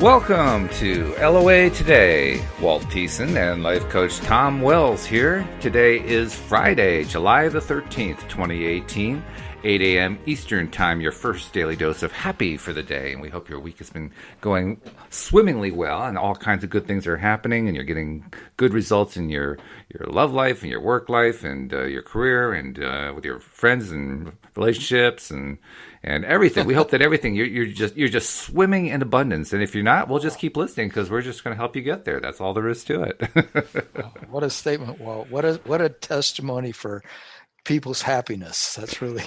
Welcome to LOA Today. Walt Thiessen and life coach Tom Wells here. Today is Friday, July the 13th, 2018, 8 a.m. Eastern Time, your first daily dose of happy for the day. And we hope your week has been going swimmingly well and all kinds of good things are happening and you're getting good results in your love life and your work life and your career and with your friends and relationships and everything. We hope that everything you're just swimming in abundance. And if you're not, we'll just keep listening because we're just going to help you get there. That's all there is to it. What a statement, Walt. What a testimony for people's happiness. That's really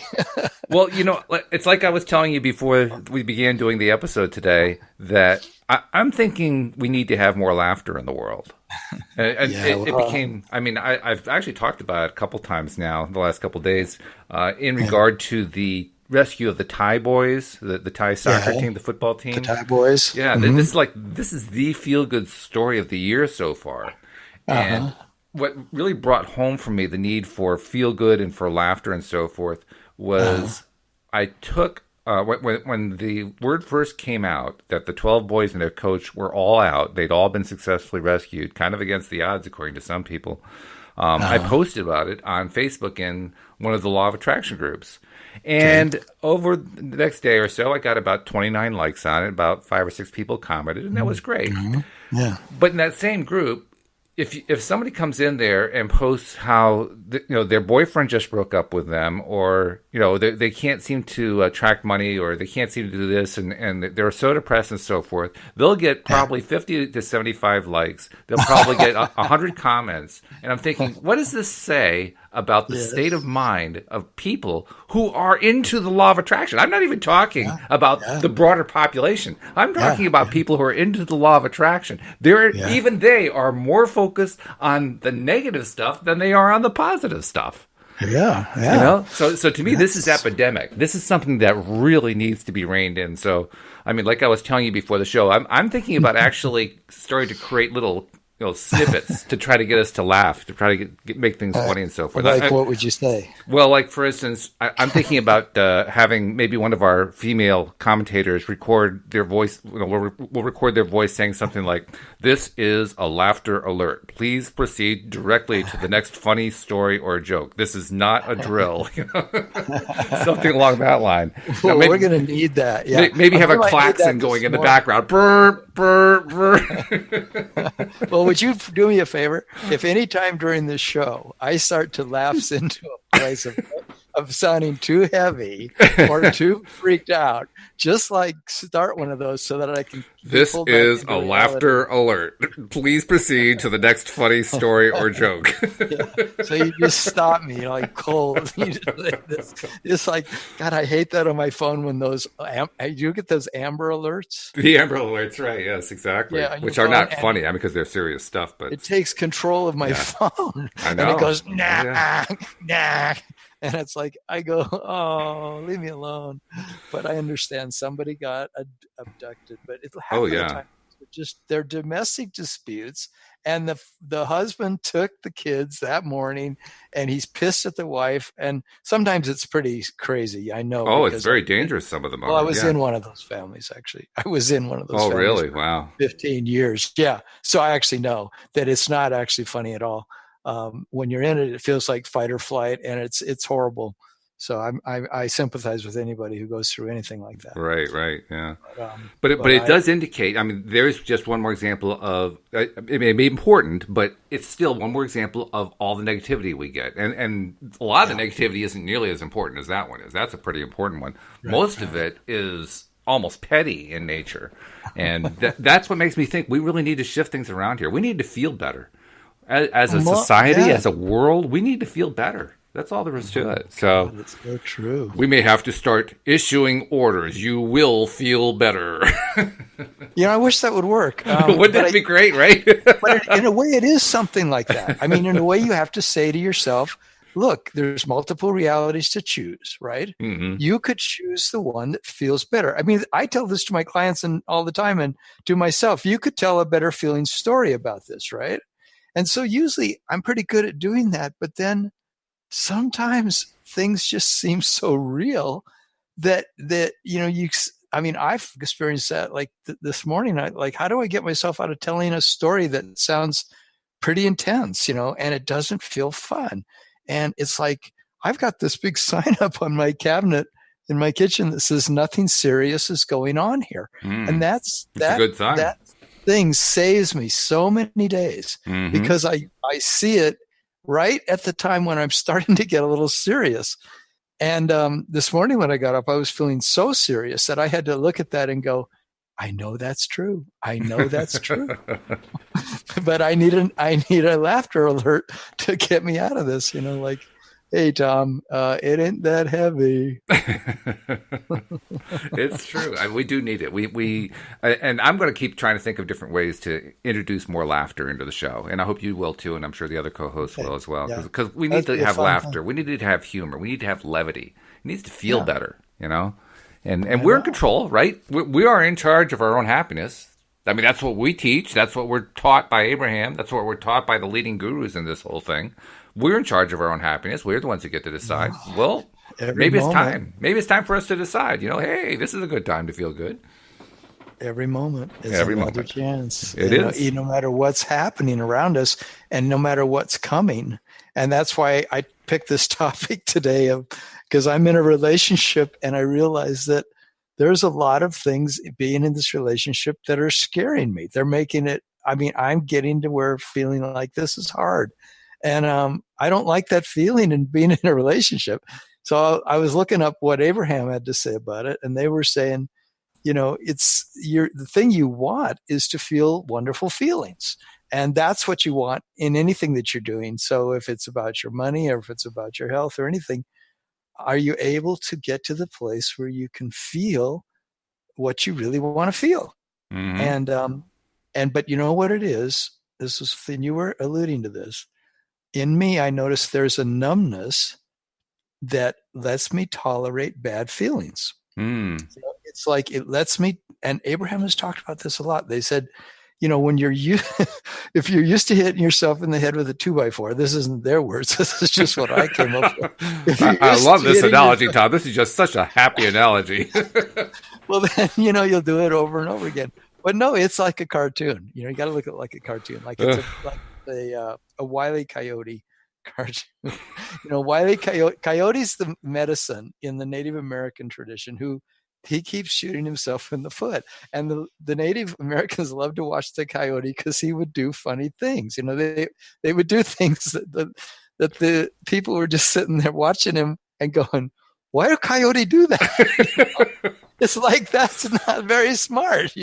Well, it's like I was telling you before we began doing the episode today that I'm thinking we need to have more laughter in the world. And it became, I've actually talked about it a couple times now, the last couple of days, in regard to the rescue of the Thai boys, the Thai soccer team, the football team. The Thai boys. Yeah, this is the feel-good story of the year so far. And what really brought home for me the need for feel-good and for laughter and so forth was I took, when the word first came out that the 12 boys and their coach were all out, they'd all been successfully rescued, kind of against the odds according to some people, I posted about it on Facebook in one of the Law of Attraction groups. And over the next day or so, I got about 29 likes on it. About 5 or 6 people commented, and that was great. Yeah. But in that same group, if somebody comes in there and posts how their boyfriend just broke up with them, or they can't seem to attract money, or they can't seem to do this, and they're so depressed and so forth, they'll get probably 50 to 75 likes. They'll probably get 100 comments, and I'm thinking, what does this say about the state of mind of people who are into the law of attraction? I'm not even talking about the broader population. I'm talking about people who are into the law of attraction. Even they are more focused on the negative stuff than they are on the positive stuff. Yeah. So to me, this is epidemic. This is something that really needs to be reined in. So, like I was telling you before the show, I'm thinking about actually starting to create little snippets to try to get us to laugh, to try to make things funny and so forth. What would you say? Well, like for instance, I'm thinking about having maybe one of our female commentators record their voice. We'll record their voice saying something like, "This is a laughter alert. Please proceed directly to the next funny story or joke. This is not a drill." Something along that line. Well, we're going to need that. Yeah. Maybe have a klaxon going in the background. Brr, brr, brr. Well, would you do me a favor? If any time during this show I start to lapse into a place of sounding too heavy or too freaked out, just start one of those so that I can. This is a laughter alert. Please proceed to the next funny story or joke. So you just stop me, cold. It's like, God, I hate that on my phone when those. You get those Amber Alerts. The Amber Alerts, right? Yes, exactly. Yeah, which are not funny. Because they're serious stuff, but it takes control of my phone. I know. And it goes nah. And it's like, I go, oh, leave me alone. But I understand somebody got abducted. But half of the time, just their domestic disputes. And the husband took the kids that morning, and he's pissed at the wife. And sometimes it's pretty crazy. I know. Oh, it's very dangerous. Some of them are. Well, I was in one of those families, actually. I was in one of those. Oh, families really? Wow. 15 years. Yeah. So I actually know that it's not actually funny at all. When you're in it, it feels like fight or flight, and it's horrible. So I sympathize with anybody who goes through anything like that. Right, yeah. But it does indicate. There's just one more example of it may be important, but it's still one more example of all the negativity we get, and a lot of the negativity isn't nearly as important as that one is. That's a pretty important one. Most of it is almost petty in nature, and that's what makes me think we really need to shift things around here. We need to feel better. As a society, as a world, we need to feel better. That's all there is to it. So that's so true. We may have to start issuing orders. You will feel better. I wish that would work. Wouldn't that be great, right? But in a way, it is something like that. In a way, you have to say to yourself, look, there's multiple realities to choose, right? Mm-hmm. You could choose the one that feels better. I tell this to my clients and all the time, and to myself. You could tell a better feeling story about this, right? And so usually I'm pretty good at doing that, but then sometimes things just seem so real that I mean, I've experienced that like this morning. How do I get myself out of telling a story that sounds pretty intense, and it doesn't feel fun? And it's like, I've got this big sign up on my cabinet in my kitchen that says nothing serious is going on here. And it's a good sign. That thing saves me so many days because I see it right at the time when I'm starting to get a little serious. And this morning when I got up, I was feeling so serious that I had to look at that and go, I know that's true. I know that's true. But I need a laughter alert to get me out of this, like, hey, Tom, it ain't that heavy. It's true. We do need it. And I'm going to keep trying to think of different ways to introduce more laughter into the show. And I hope you will too. And I'm sure the other co-hosts will as well. Because we need to have laughter. We need to have humor. We need to have levity. It needs to feel better, And we're in control, right? We are in charge of our own happiness. I mean, that's what we teach. That's what we're taught by Abraham. That's what we're taught by the leading gurus in this whole thing. We're in charge of our own happiness. We're the ones who get to decide. Well, maybe it's time. Maybe it's time for us to decide. Hey, this is a good time to feel good. Every moment is another chance. It is. No matter what's happening around us and no matter what's coming. And that's why I picked this topic today because I'm in a relationship and I realize that there's a lot of things being in this relationship that are scaring me. They're making it, I'm getting to where feeling like this is hard. And I don't like that feeling in being in a relationship. So I was looking up what Abraham had to say about it. And they were saying, the thing you want is to feel wonderful feelings. And that's what you want in anything that you're doing. So if it's about your money or if it's about your health or anything, are you able to get to the place where you can feel what you really want to feel? But you know what it is? This is the thing, you were alluding to this. In me, I noticed there's a numbness that lets me tolerate bad feelings. It's like it lets me, and Abraham has talked about this a lot. They said, when if you're used to hitting yourself in the head with a 2x4, this isn't their words. This is just what I came up with. I love this analogy, Tom. This is just such a happy analogy. Well, then, you'll do it over and over again. But no, it's like a cartoon. You got to look at it like a cartoon. Like it's a Wile E. Coyote cartoon. Wile E. Coyote's the medicine in the Native American tradition who he keeps shooting himself in the foot. And the Native Americans love to watch the coyote because he would do funny things. They would do things that the people were just sitting there watching him and going, why do coyote do that? It's like, that's not very smart,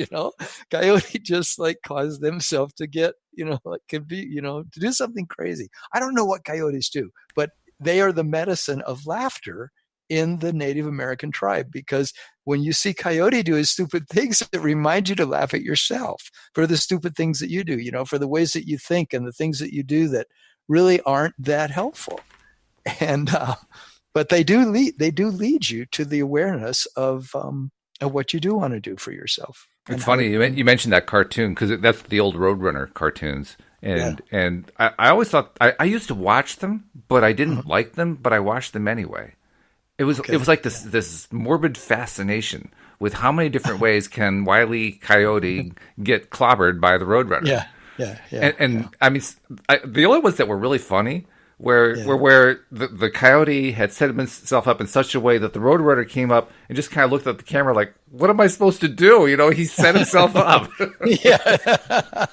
Coyote just caused themselves to get, to do something crazy. I don't know what coyotes do, but they are the medicine of laughter in the Native American tribe, because when you see coyote do his stupid things, it reminds you to laugh at yourself for the stupid things that you do, for the ways that you think and the things that you do that really aren't that helpful. And, but they do lead you to the awareness of what you do want to do for yourself. It's funny you mentioned that cartoon because that's the old Roadrunner cartoons, and I always thought I used to watch them, but I didn't like them, but I watched them anyway. It was like this morbid fascination with how many different ways can Wile E. Coyote get clobbered by the Roadrunner. And I mean, the only ones that were really funny where the coyote had set himself up in such a way that the Roadrunner came up and just kind of looked at the camera like, what am I supposed to do? He set himself up. Yeah.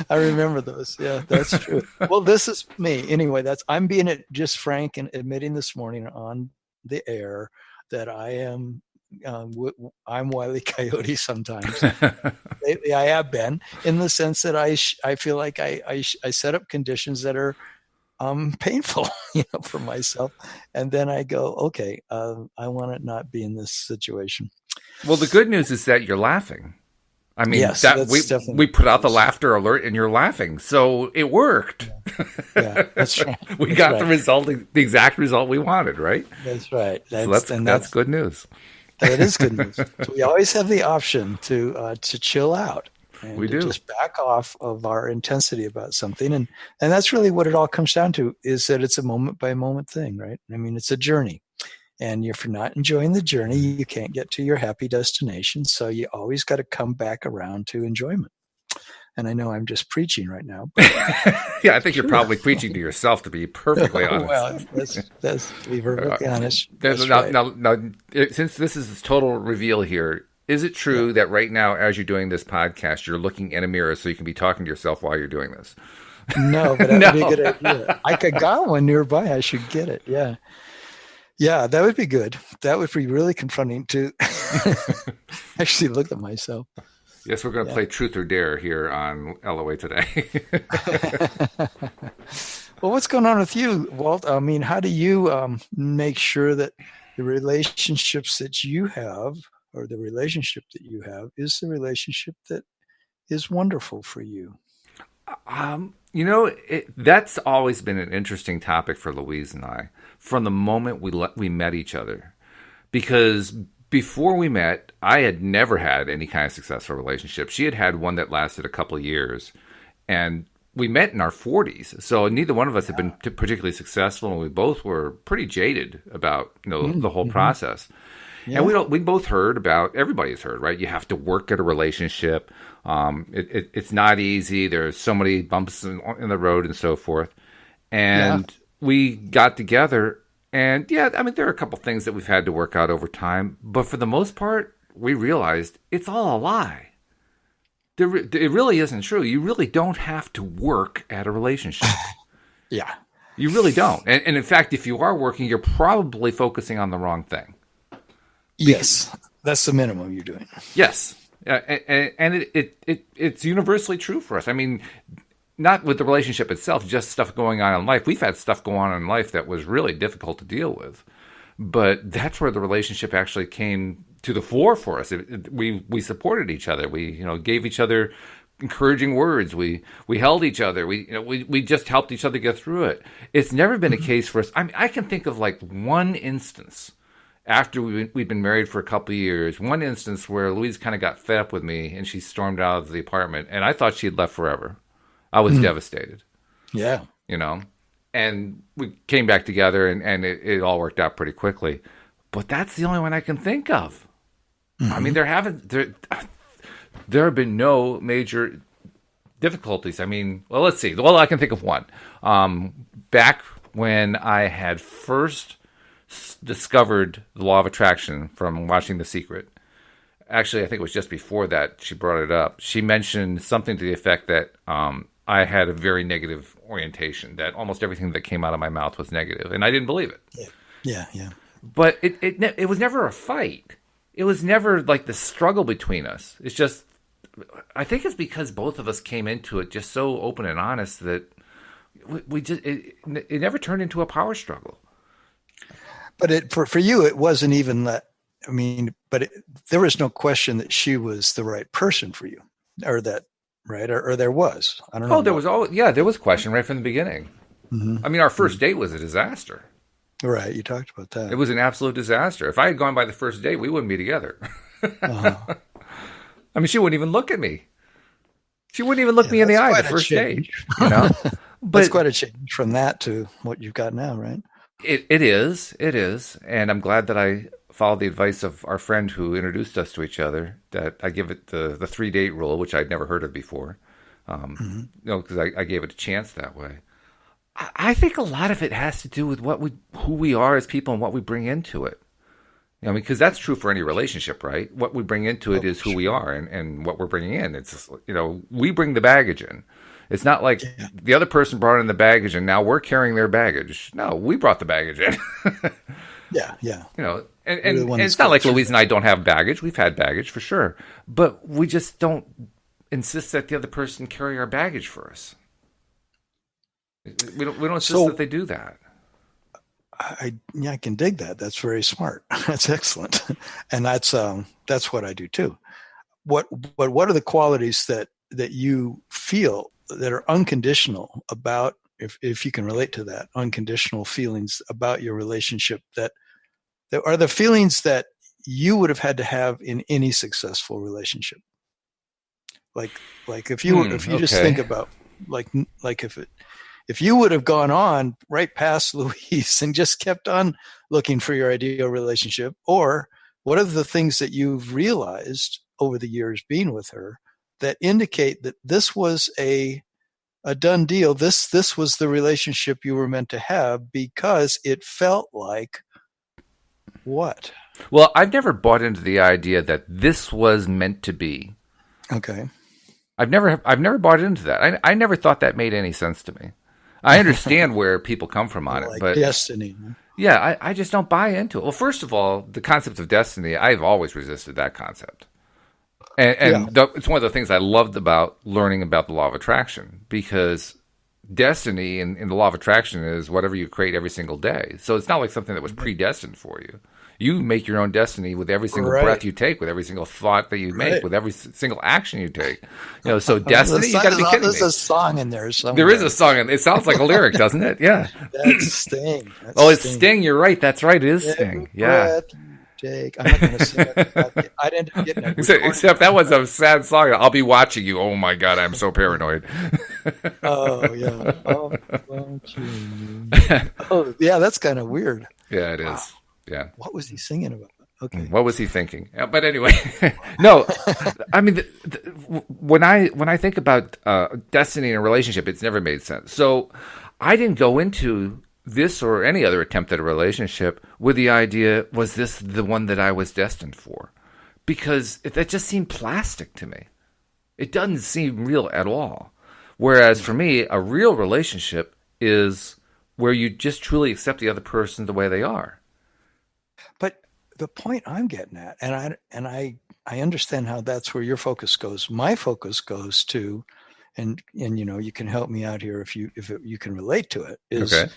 I remember those. Yeah, that's true. Well, this is me. Anyway, I'm being just frank and admitting this morning on the air that I am I'm Wile E. Coyote sometimes. Lately I have been, in the sense that I feel like I set up conditions that are painful, for myself. And then I go, okay, I want to not be in this situation. Well, the good news is that you're laughing. I mean, yes, we put out the laughter alert and you're laughing. So it worked. Yeah, that's right. We got the exact result we wanted, right? That's right. That's good news. That is good news. So we always have the option to chill out. And we do. Just back off of our intensity about something. And that's really what it all comes down to, is that it's a moment by moment thing, right? I mean, it's a journey. And if you're not enjoying the journey, you can't get to your happy destination. So you always got to come back around to enjoyment. And I know I'm just preaching right now, but yeah, I think you're true. probably preaching to yourself, to be perfectly honest. Well, that's to be perfectly honest. That's now, right. now, since this is a total reveal here, is it true that right now, as you're doing this podcast, you're looking in a mirror so you can be talking to yourself while you're doing this? No, but that would be a good idea. I could got one nearby. I should get it. Yeah. Yeah, that would be good. That would be really confronting to actually look at myself. Yes, we're going to play Truth or Dare here on LOA today. Well, what's going on with you, Walt? I mean, how do you make sure that the relationships that you have, or the relationship that you have, is the relationship that is wonderful for you? That's always been an interesting topic for Louise and I from the moment we met each other. Because before we met, I had never had any kind of successful relationship. She had had one that lasted a couple of years. And we met in our 40s. So neither one of us had been particularly successful. And we both were pretty jaded about the whole process. Yeah. And we both heard about, everybody's heard, right? You have to work at a relationship. It's not easy. There's so many bumps in the road and so forth. And we got together, and there are a couple things that we've had to work out over time. But for the most part, we realized it's all a lie. It really isn't true. You really don't have to work at a relationship. Yeah. You really don't. And in fact, if you are working, you're probably focusing on the wrong thing. Yes, that's the minimum you're doing. Yes, and it's universally true for us. I mean, not with the relationship itself, just stuff going on in life. We've had stuff go on in life that was really difficult to deal with, but that's where the relationship actually came to the fore for us. We supported each other. We gave each other encouraging words. We held each other. We just helped each other get through it. It's never been a case for us. I mean, I can think of like one instance. After we'd been married for a couple of years, one instance where Louise kind of got fed up with me and she stormed out of the apartment, and I thought she had left forever. I was devastated. Yeah. And we came back together, and it all worked out pretty quickly. But that's the only one I can think of. I mean, there have been no major difficulties. I mean, well, let's see. Well, I can think of one. Back when I had first discovered the law of attraction from watching The Secret. Actually, I think it was just before that she brought it up. She mentioned something to the effect that I had a very negative orientation, that almost everything that came out of my mouth was negative, and I didn't believe it. Yeah. But it was never a fight. It was never like the struggle between us. It's just, I think it's because both of us came into it just so open and honest that it never turned into a power struggle. But for you, it wasn't even that. I mean, there was no question that she was the right person for you, or that, right? Or there was. I don't know. Oh, there was question right from the beginning. Mm-hmm. I mean, our first date was a disaster. Right, you talked about that. It was an absolute disaster. If I had gone by the first date, we wouldn't be together. I mean, she wouldn't even look at me. She wouldn't even look me in the eye the first date. But that's quite a change from that to what you've got now, right? It is, and I'm glad that I followed the advice of our friend who introduced us to each other. That I give it the 3-date rule, which I'd never heard of before. Because I gave it a chance that way. I think a lot of it has to do with who we are as people and what we bring into it. Because that's true for any relationship, right? What we bring into it is who we are, and what we're bringing in. It's just, we bring the baggage in. It's not like the other person brought in the baggage and now we're carrying their baggage. No, we brought the baggage in. Yeah. And it's not like Louise and I don't have baggage. We've had baggage for sure. But we just don't insist that the other person carry our baggage for us. We don't insist that they do that. I can dig that. That's very smart. That's excellent. And that's what I do too. What are the qualities that you feel that are unconditional about, if you can relate to that, unconditional feelings about your relationship that are the feelings that you would have had to have in any successful relationship? Like if you just think about like if you would have gone on right past Louise and just kept on looking for your ideal relationship, or what are the things that you've realized over the years being with her that indicate that this was a done deal? This was the relationship you were meant to have, because it felt like what? Well, I've never bought into the idea that this was meant to be. Okay. I've never bought into that. I never thought that made any sense to me. I understand where people come from on like it, but destiny. yeah, I just don't buy into it. Well, first of all, the concept of destiny, I've always resisted that concept. And it's one of the things I loved about learning about the law of attraction, because destiny in the law of attraction is whatever you create every single day. So it's not like something that was predestined for you. You make your own destiny with every single breath you take, with every single thought that you make, with every single action you take. So destiny, you got to be kidding me. There's a song in there somewhere. There is a song, and it sounds like a lyric, doesn't it? Yeah. That's Sting. It's Sting. You're right. That's right. It is Sting. Yeah. Jake. I'm not going to sing it. I'd end up getting it. Except that was a sad song. I'll be watching you. Oh my God, I'm so paranoid. Oh yeah. Oh yeah, that's kind of weird. Yeah, it is. Yeah. What was he singing about? Okay. What was he thinking? But anyway, no. I mean, when I think about destiny in a relationship, it's never made sense. So I didn't go into this or any other attempt at a relationship with the idea, was this the one that I was destined for? Because that just seemed plastic to me. It doesn't seem real at all. Whereas for me, a real relationship is where you just truly accept the other person the way they are. But the point I'm getting at, and I understand how that's where your focus goes. My focus goes to, and you can help me out here if you can relate to it, is okay,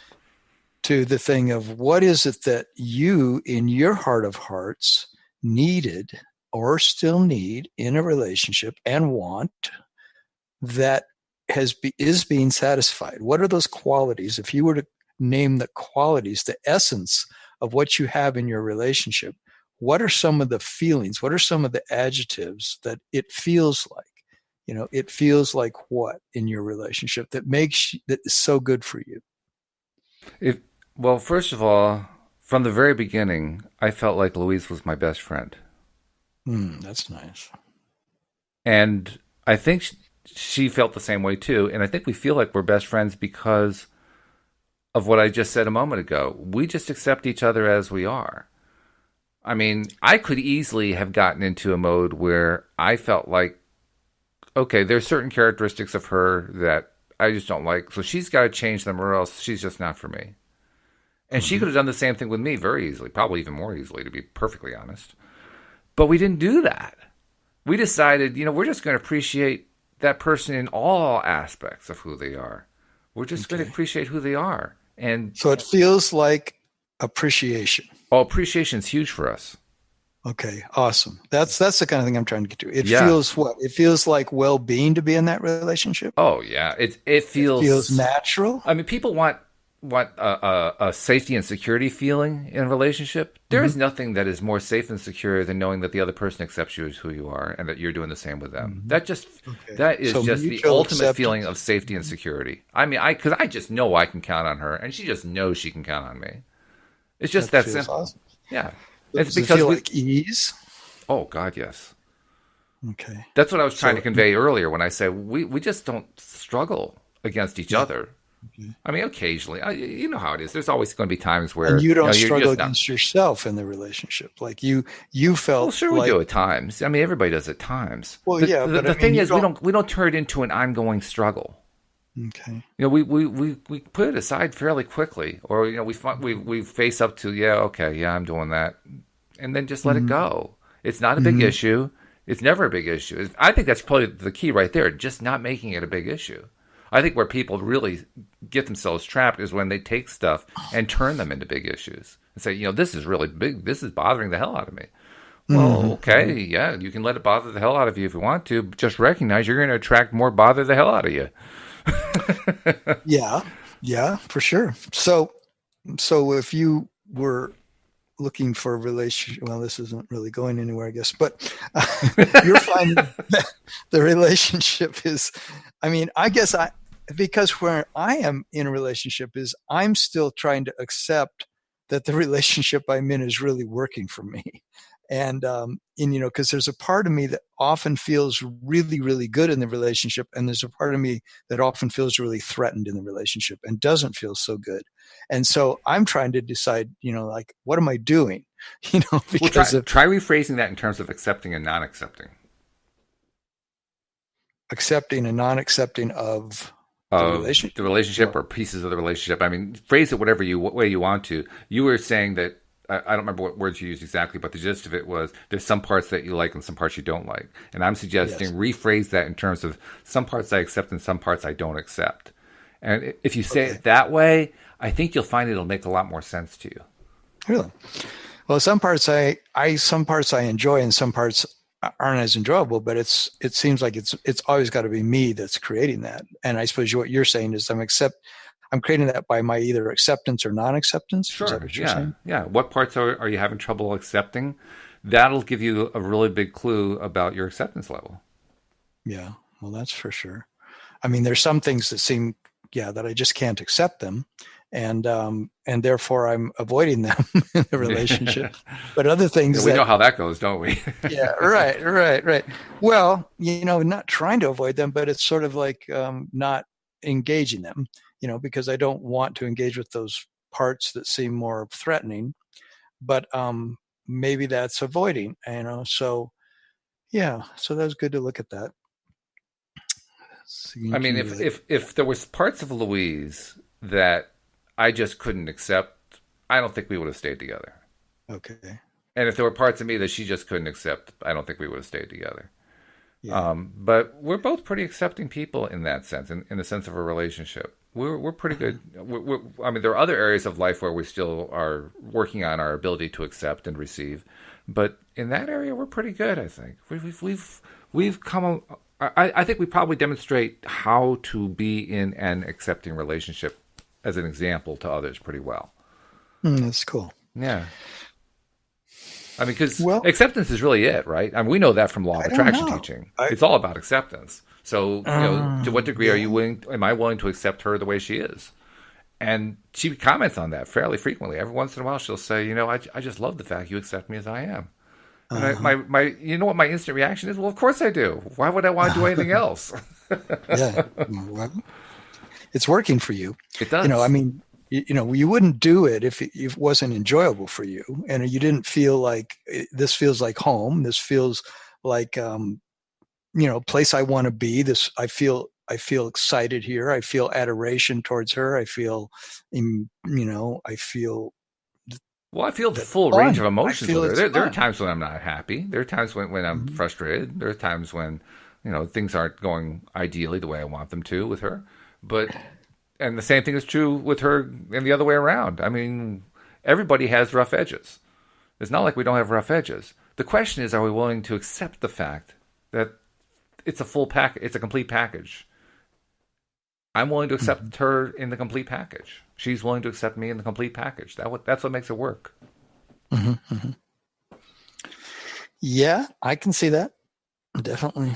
to the thing of what is it that you, in your heart of hearts, needed or still need in a relationship and want that is being satisfied? What are those qualities? If you were to name the qualities, the essence of what you have in your relationship, what are some of the feelings? What are some of the adjectives that it feels like? It feels like what in your relationship that is so good for you? Well, first of all, from the very beginning, I felt like Louise was my best friend. That's nice. And I think she felt the same way too. And I think we feel like we're best friends because of what I just said a moment ago. We just accept each other as we are. I mean, I could easily have gotten into a mode where I felt like, okay, there's certain characteristics of her that I just don't like, so she's got to change them or else she's just not for me. And she could have done the same thing with me very easily, probably even more easily, to be perfectly honest. But we didn't do that. We decided, we're just going to appreciate that person in all aspects of who they are. We're just going to appreciate who they are. And so it feels like appreciation. Oh, appreciation is huge for us. Okay, awesome. That's the kind of thing I'm trying to get to. It feels what? It feels like well-being to be in that relationship? Oh, yeah. It feels natural. I mean, people want a safety and security feeling in a relationship. There is nothing that is more safe and secure than knowing that the other person accepts you as who you are and that you're doing the same with them. That is just the ultimate feeling of safety and security. I mean, because I just know I can count on her, and she just knows she can count on me. It's just that simple. Awesome. Yeah. It's because like ease. Oh God, yes. Okay. That's what I was trying to convey earlier when I said we just don't struggle against each other. Okay. I mean, occasionally, you know how it is. There's always going to be times where and you don't struggle against yourself in the relationship. Like you felt. Well, sure, we do at times. I mean, everybody does at times. Well, but the thing is, we don't turn it into an ongoing struggle. Okay. We put it aside fairly quickly, or we face up to I'm doing that, and then just let it go. It's not a big issue. It's never a big issue. I think that's probably the key right there. Just not making it a big issue. I think where people really get themselves trapped is when they take stuff and turn them into big issues and say, this is really big. This is bothering the hell out of me. Well, okay, yeah, you can let it bother the hell out of you if you want to, but just recognize you're going to attract more bother the hell out of you. Yeah, for sure. So if you were looking for a relationship, well, this isn't really going anywhere, I guess, but you're finding that the relationship is, I mean, I guess because where I am in a relationship is I'm still trying to accept that the relationship I'm in is really working for me. And because there's a part of me that often feels really, really good in the relationship, and there's a part of me that often feels really threatened in the relationship and doesn't feel so good. And so I'm trying to decide, like, what am I doing? Because Well, try rephrasing that in terms of accepting and non-accepting. Accepting and non-accepting of the relationship. The relationship or pieces of the relationship. I mean, phrase it whatever way you want to. You were saying that I don't remember what words you used exactly, but the gist of it was there's some parts that you like and some parts you don't like. And I'm suggesting rephrase that in terms of some parts I accept and some parts I don't accept. And if you say it that way, I think you'll find it'll make a lot more sense to you. Really? Well, some parts some parts I enjoy and some parts aren't as enjoyable, but it seems like it's always got to be me that's creating that. And I suppose what you're saying is I'm creating that by my either acceptance or non-acceptance. Sure. Is that what you're saying? Yeah. What parts are you having trouble accepting? That'll give you a really big clue about your acceptance level. Yeah. Well, that's for sure. I mean, there's some things that seem, that I just can't accept them. And therefore I'm avoiding them in the relationship. But other things we know how that goes, don't we? Yeah, right. Well, not trying to avoid them, but it's sort of like not engaging them, because I don't want to engage with those parts that seem more threatening. But maybe that's avoiding, So yeah, so that's good to look at that. I mean, if there was parts of Louise that I just couldn't accept, I don't think we would have stayed together. Okay. And if there were parts of me that she just couldn't accept, I don't think we would have stayed together. Yeah. But we're both pretty accepting people in that sense, in the sense of a relationship. We're pretty good. I mean, there are other areas of life where we still are working on our ability to accept and receive, but in that area, we're pretty good. I think we've come. I think we probably demonstrate how to be in an accepting relationship as an example to others pretty well. That's cool. Yeah. I mean, because acceptance is really it, right? I mean, we know that from law of attraction teaching. It's all about acceptance. So, to what degree am I willing to accept her the way she is? And she comments on that fairly frequently. Every once in a while, she'll say, I just love the fact you accept me as I am. And my what my instant reaction is? Well, of course I do. Why would I want to do anything else? Yeah. It's working for you. It does. I mean, you wouldn't do it if it wasn't enjoyable for you, and you didn't feel like this feels like home. This feels like place I want to be. I feel excited here. I feel adoration towards her. I feel, I feel. Well, I feel the full range of emotions with her. There are times when I'm not happy. There are times when I'm frustrated. There are times when things aren't going ideally the way I want them to with her. And the same thing is true with her and the other way around. I mean, everybody has rough edges. It's not like we don't have rough edges. The question is, are we willing to accept the fact that it's a full package, it's a complete package? I'm willing to accept her in the complete package. She's willing to accept me in the complete package. That's what makes it work. Mm-hmm, mm-hmm. Yeah, I can see that. Definitely.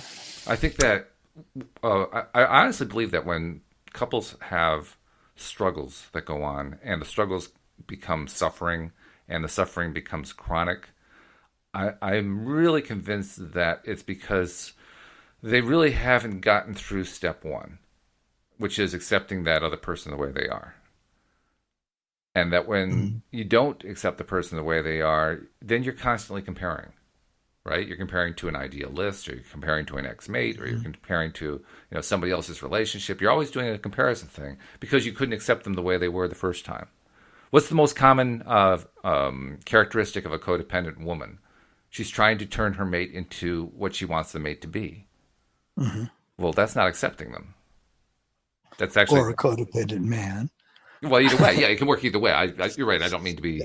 I think that I honestly believe that when couples have struggles that go on and the struggles become suffering and the suffering becomes chronic, I'm really convinced that it's because they really haven't gotten through step one, which is accepting that other person the way they are. And that when you don't accept the person the way they are, then you're constantly comparing. Right? You're comparing to an idealist, or you're comparing to an ex-mate, or you're comparing to somebody else's relationship. You're always doing a comparison thing because you couldn't accept them the way they were the first time. What's the most common characteristic of a codependent woman? She's trying to turn her mate into what she wants the mate to be. Mm-hmm. Well, that's not accepting them. That's actually or a codependent man. Well, either way, yeah, it can work either way. You're right. I don't mean to be,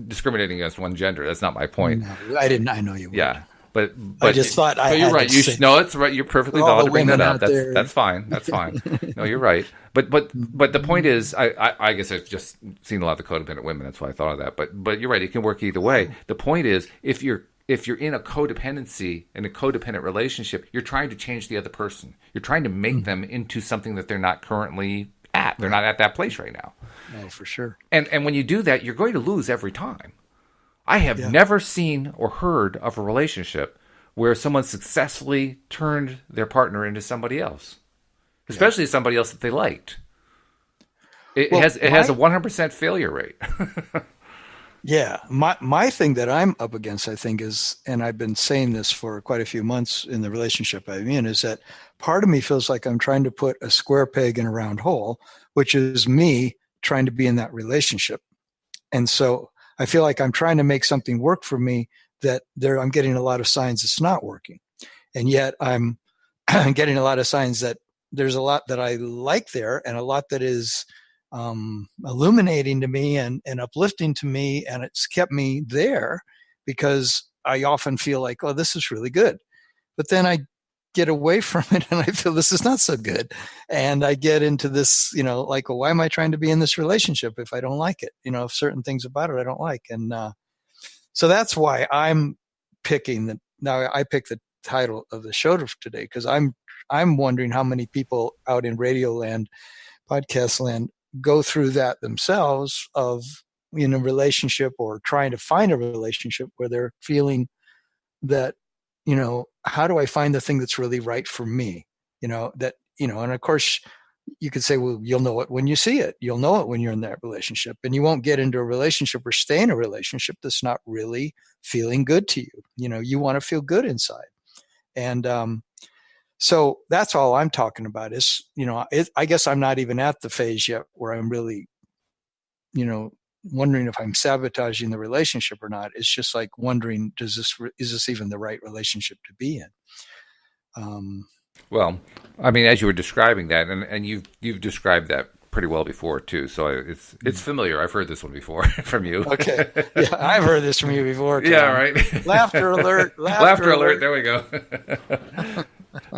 discriminating against one gender. That's not my point. No, I didn't. I know you. Yeah, but I just thought I. You're right. It's right. You're perfectly valid to bring that up. That's fine. That's fine. No, you're right. But the point is, I guess I've just seen a lot of the codependent women. That's why I thought of that. But you're right. It can work either way. The point is, if if you're in a codependent relationship, you're trying to change the other person. You're trying to make them into something that they're not currently at. They're not at that place right now. No, for sure. And when you do that, you're going to lose every time. I have never seen or heard of a relationship where someone successfully turned their partner into somebody else, especially somebody else that they liked. It has a 100% failure rate. Yeah. My thing that I'm up against, I think, is, and I've been saying this for quite a few months in the relationship I'm in, is that part of me feels like I'm trying to put a square peg in a round hole, which is me trying to be in that relationship. And so I feel like I'm trying to make something work for me that I'm getting a lot of signs it's not working. And yet I'm getting a lot of signs that there's a lot that I like there, and a lot that is illuminating to me and uplifting to me, and it's kept me there because I often feel like, oh, this is really good, but then I get away from it and I feel this is not so good, and I get into this, like, well, why am I trying to be in this relationship if I don't like it? If certain things about it I don't like, and so that's why I'm picking now I picked the title of the show today, because I'm wondering how many people out in radio land, podcast land, go through that themselves, of in a relationship or trying to find a relationship where they're feeling that, how do I find the thing that's really right for me? And of course you could say, well, you'll know it when you see it. You'll know it when you're in that relationship, and you won't get into a relationship or stay in a relationship that's not really feeling good to you. You want to feel good inside. And, so that's all I'm talking about is, I guess I'm not even at the phase yet where I'm really, wondering if I'm sabotaging the relationship or not. It's just like wondering, is this even the right relationship to be in? Well, I mean, as you were describing that, and you've described that pretty well before too, so it's familiar. I've heard this one before from you. Okay, yeah, I've heard this from you before, Tom. Yeah, right. Laughter alert! Laughter alert! There we go.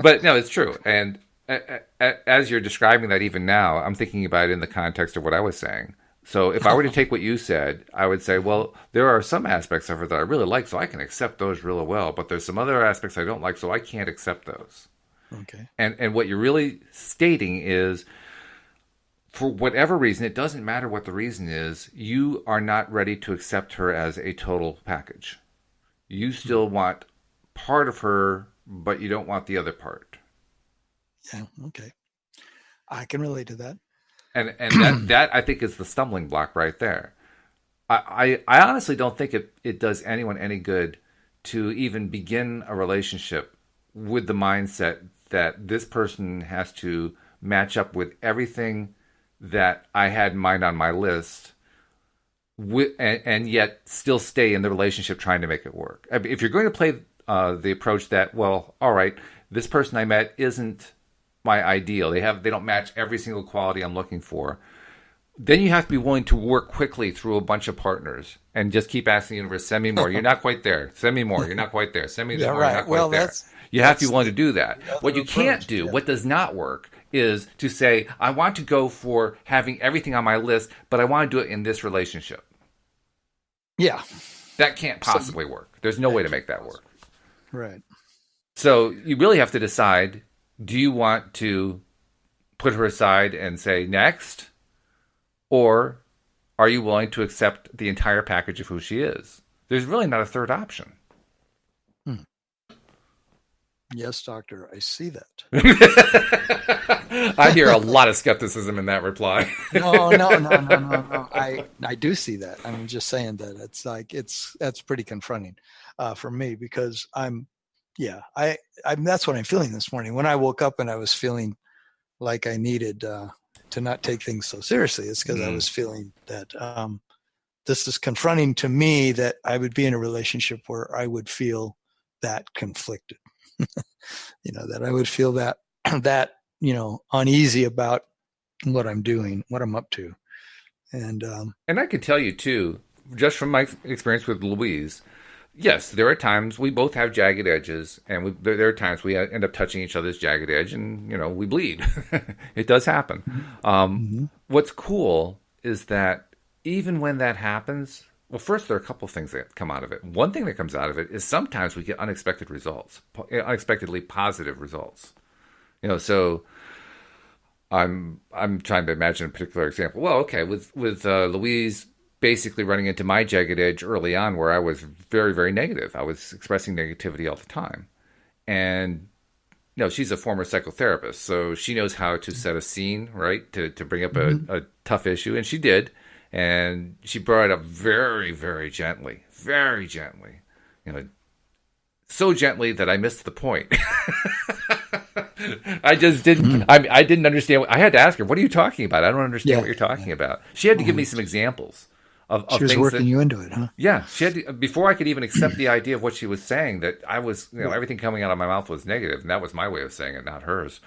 But no, it's true. And as you're describing that, even now, I'm thinking about it in the context of what I was saying. So if I were to take what you said, I would say, well, there are some aspects of her that I really like, so I can accept those really well. But there's some other aspects I don't like, so I can't accept those. Okay. And what you're really stating is, for whatever reason, it doesn't matter what the reason is, you are not ready to accept her as a total package. You still want part of her, but you don't want the other part. Yeah, okay. I can relate to that. And that I think is the stumbling block right there. I honestly don't think it does anyone any good to even begin a relationship with the mindset that this person has to match up with everything that I had in mind on my list, and yet still stay in the relationship trying to make it work. If you're going to play the approach that, well, all right, this person I met isn't my ideal. They don't match every single quality I'm looking for. Then you have to be willing to work quickly through a bunch of partners and just keep asking the universe, send me more. You're not quite there. Send me more. You're not quite there. Send me more. Right. You're not quite there. You have to be willing to do that. What you can't do, what does not work, is to say, I want to go for having everything on my list, but I want to do it in this relationship. Yeah. That can't possibly work. There's no way to make that work. Right. So you really have to decide, do you want to put her aside and say next? Or are you willing to accept the entire package of who she is? There's really not a third option. Yes, doctor, I see that. I hear a lot of skepticism in that reply. No. I do see that. I'm just saying that it's like that's pretty confronting for me, because that's what I'm feeling this morning. When I woke up and I was feeling like I needed to not take things so seriously, it's because I was feeling that this is confronting to me, that I would be in a relationship where I would feel that conflicted. That I would feel that uneasy about what I'm doing, what I'm up to. And I can tell you too, just from my experience with Louise, yes, there are times we both have jagged edges, and there are times we end up touching each other's jagged edge, and we bleed. It does happen. What's cool is that even when that happens, Well, first, there are a couple of things that come out of it. One thing that comes out of it is sometimes we get unexpected results, unexpectedly positive results. So I'm trying to imagine a particular example. Well, okay, with Louise basically running into my jagged edge early on, where I was very, very negative. I was expressing negativity all the time, and she's a former psychotherapist, so she knows how to set a scene, right, to bring up a tough issue, and she did, and she brought it up very, very gently, so gently that I missed the point. I just didn't. I didn't understand. I had to ask her, "What are you talking about? I don't understand what you're talking about." She had to give me some examples of she was things working you into it, huh? Yeah, she had to, before I could even accept the idea of what she was saying. That I was, everything coming out of my mouth was negative, and that was my way of saying it, not hers.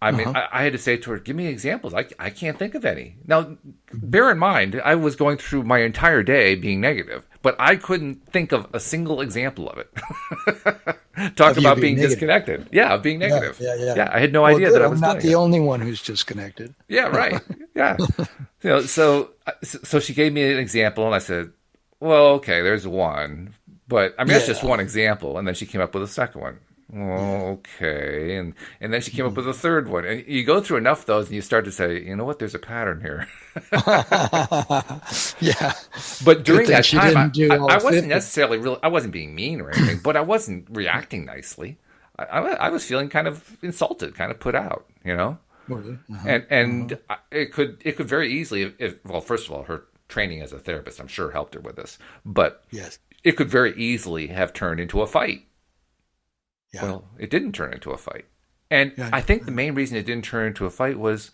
I mean, I had to say to her, "Give me examples. I can't think of any." Now, bear in mind, I was going through my entire day being negative, but I couldn't think of a single example of it. Talk about being disconnected. Yeah, being negative. Yeah, I had no idea that I was I'm not the only one who's disconnected. Yeah, right. Yeah. So she gave me an example, and I said, "Well, okay, there's one, but I mean that's just one example." And then she came up with a second one. Okay, and then she came up with a third one, and you go through enough of those, and you start to say, you know what? There's a pattern here. Yeah, but during that time, I wasn't necessarily I wasn't being mean or anything, but I wasn't reacting nicely. I was feeling kind of insulted, kind of put out, and it could very easily, well, first of all, her training as a therapist, I'm sure, helped her with this, but it could very easily have turned into a fight. Yeah. Well, it didn't turn into a fight. And I think the main reason it didn't turn into a fight was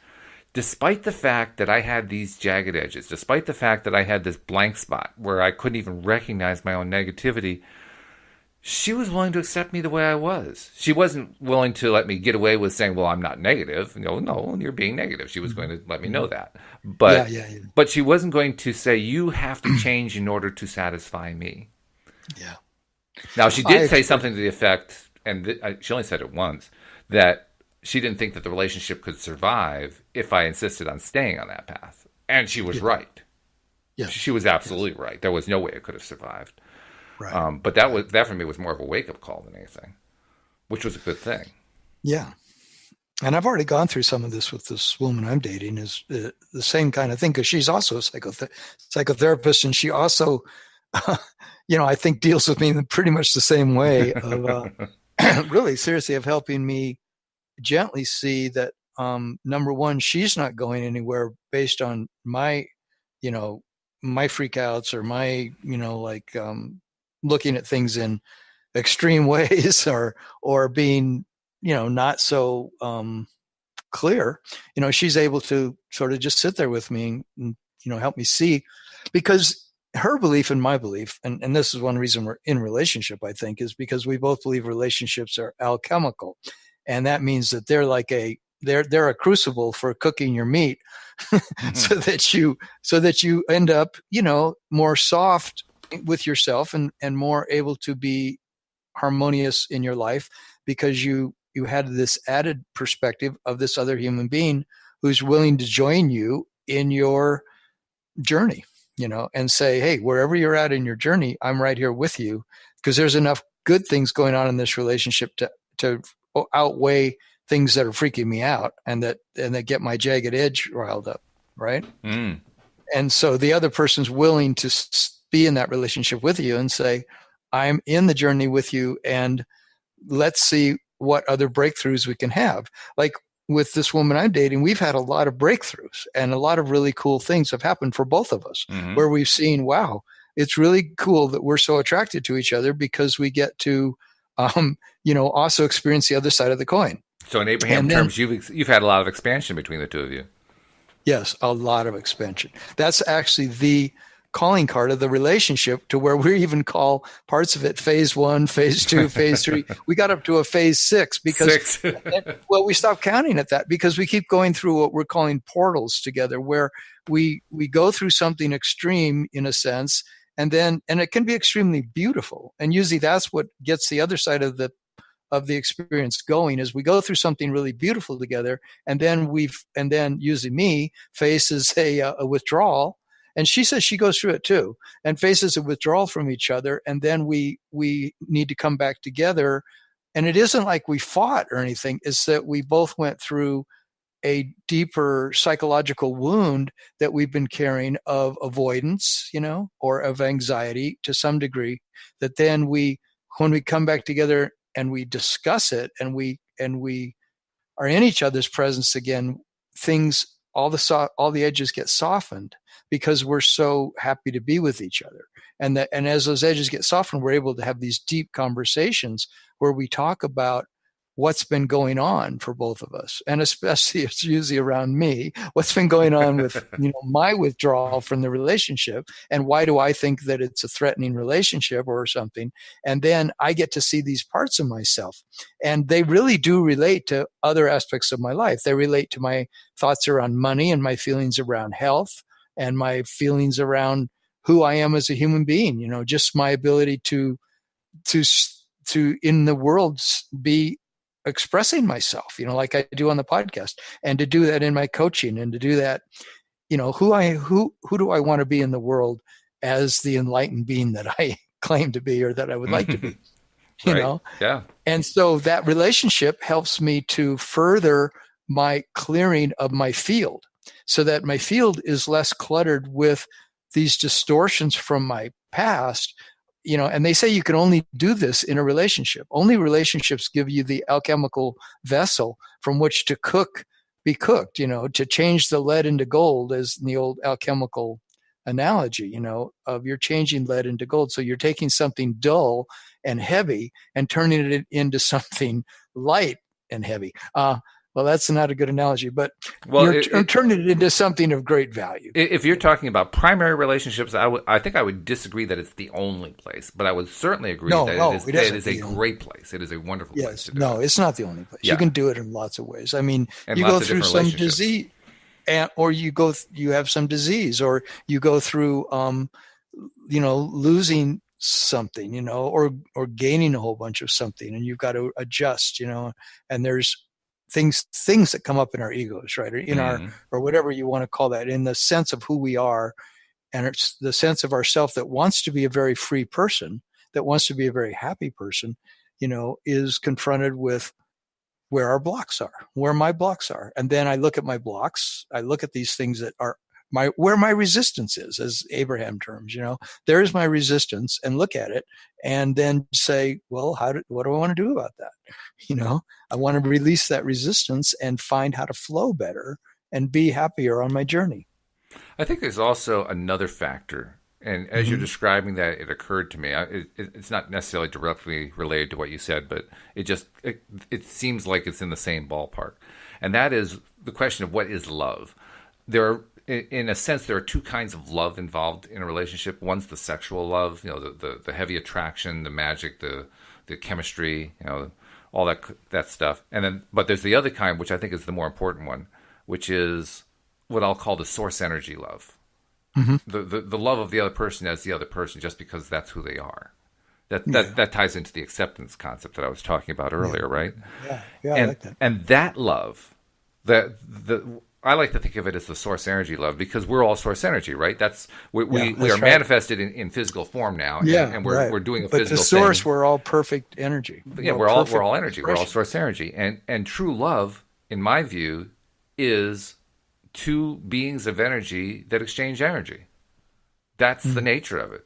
despite the fact that I had these jagged edges, despite the fact that I had this blank spot where I couldn't even recognize my own negativity, she was willing to accept me the way I was. She wasn't willing to let me get away with saying, well, I'm not negative. No, you're being negative. She was going to let me know that. But but she wasn't going to say, you have to change in order to satisfy me. Yeah. Now, she did say something to the effect, and she only said it once, that she didn't think that the relationship could survive if I insisted on staying on that path. And she was right. Yeah. She was absolutely right. There was no way it could have survived. Right. But that for me was more of a wake-up call than anything, which was a good thing. Yeah. And I've already gone through some of this with this woman I'm dating, is the same kind of thing, because she's also a psychotherapist, and she also, I think deals with me in pretty much the same way of really seriously of helping me gently see that, number one, she's not going anywhere based on my, my freakouts or my, looking at things in extreme ways or being, not so clear. She's able to sort of just sit there with me and help me see, because her belief and my belief, and this is one reason we're in relationship, I think, is because we both believe relationships are alchemical. And that means that they're like they're a crucible for cooking your meat so that you end up, more soft with yourself and more able to be harmonious in your life, because you had this added perspective of this other human being who's willing to join you in your journey, and say, hey, wherever you're at in your journey, I'm right here with you, because there's enough good things going on in this relationship to outweigh things that are freaking me out and that get my jagged edge riled up. Right. And so the other person's willing to be in that relationship with you and say, I'm in the journey with you, and let's see what other breakthroughs we can have. Like with this woman I'm dating, we've had a lot of breakthroughs, and a lot of really cool things have happened for both of us, where we've seen, wow, it's really cool that we're so attracted to each other, because we get to, also experience the other side of the coin. So in Abraham terms, you've had a lot of expansion between the two of you. Yes, a lot of expansion. That's actually the calling card of the relationship, to where we even call parts of it phase 1, phase 2, phase 3. We got up to a phase 6 because, we stopped counting at that, because we keep going through what we're calling portals together, where we go through something extreme in a sense, and it can be extremely beautiful. And usually that's what gets the other side of the experience going, is we go through something really beautiful together, and then usually me faces a withdrawal. And she says she goes through it too and faces a withdrawal from each other. And then we need to come back together. And it isn't like we fought or anything. It's that we both went through a deeper psychological wound that we've been carrying of avoidance, or of anxiety to some degree, that then when we come back together and we discuss it and we are in each other's presence again, all the edges get softened because we're so happy to be with each other. And as those edges get softened, we're able to have these deep conversations where we talk about what's been going on for both of us. And especially it's usually around me, what's been going on with, my withdrawal from the relationship, and why do I think that it's a threatening relationship or something? And then I get to see these parts of myself, and they really do relate to other aspects of my life. They relate to my thoughts around money and my feelings around health and my feelings around who I am as a human being, just my ability to in the world be expressing myself, like I do on the podcast, and to do that in my coaching, and to do that, who do I want to be in the world as the enlightened being that I claim to be, or that I would like to be, Right. Yeah. And so that relationship helps me to further my clearing of my field, so that my field is less cluttered with these distortions from my past. And they say you can only do this in a relationship. Only relationships give you the alchemical vessel from which to be cooked, to change the lead into gold, as in the old alchemical analogy, of you're changing lead into gold. So you're taking something dull and heavy and turning it into something light and heavy. Well, that's not a good analogy, but you're turning it into something of great value. If you're talking about primary relationships, I think I would disagree that it's the only place, but I would certainly agree that it is a great place. It is a wonderful place to do it. It's not the only place. Yeah. You can do it in lots of ways. I mean, and you go through some disease, or you have some disease, or you go through, losing something, or gaining a whole bunch of something, and you've got to adjust, and there's things that come up in our egos, right? Or in or whatever you want to call that, in the sense of who we are. And it's the sense of ourself that wants to be a very free person, that wants to be a very happy person, is confronted with where our blocks are, where my blocks are. And then I look at my blocks. I look at these things that are where my resistance is, as Abraham terms, there's my resistance, and look at it and then say, well, what do I want to do about that? I want to release that resistance and find how to flow better and be happier on my journey. I think there's also another factor. And as you're describing that, it occurred to me, it's not necessarily directly related to what you said, but it seems like it's in the same ballpark. And that is the question of what is love. In a sense, there are two kinds of love involved in a relationship. One's the sexual love, the heavy attraction, the magic, the chemistry, all that stuff. But there's the other kind, which I think is the more important one, which is what I'll call the source energy love. The love of the other person as the other person, just because that's who they are. That ties into the acceptance concept that I was talking about earlier, right? Yeah, I like that. And that love, I like to think of it as the source energy love, because we're all source energy, right? We are manifested in physical form now, and we're doing a physical thing. But the source, we're all perfect energy. We're all energy. We're all source energy, and true love, in my view, is two beings of energy that exchange energy. That's the nature of it.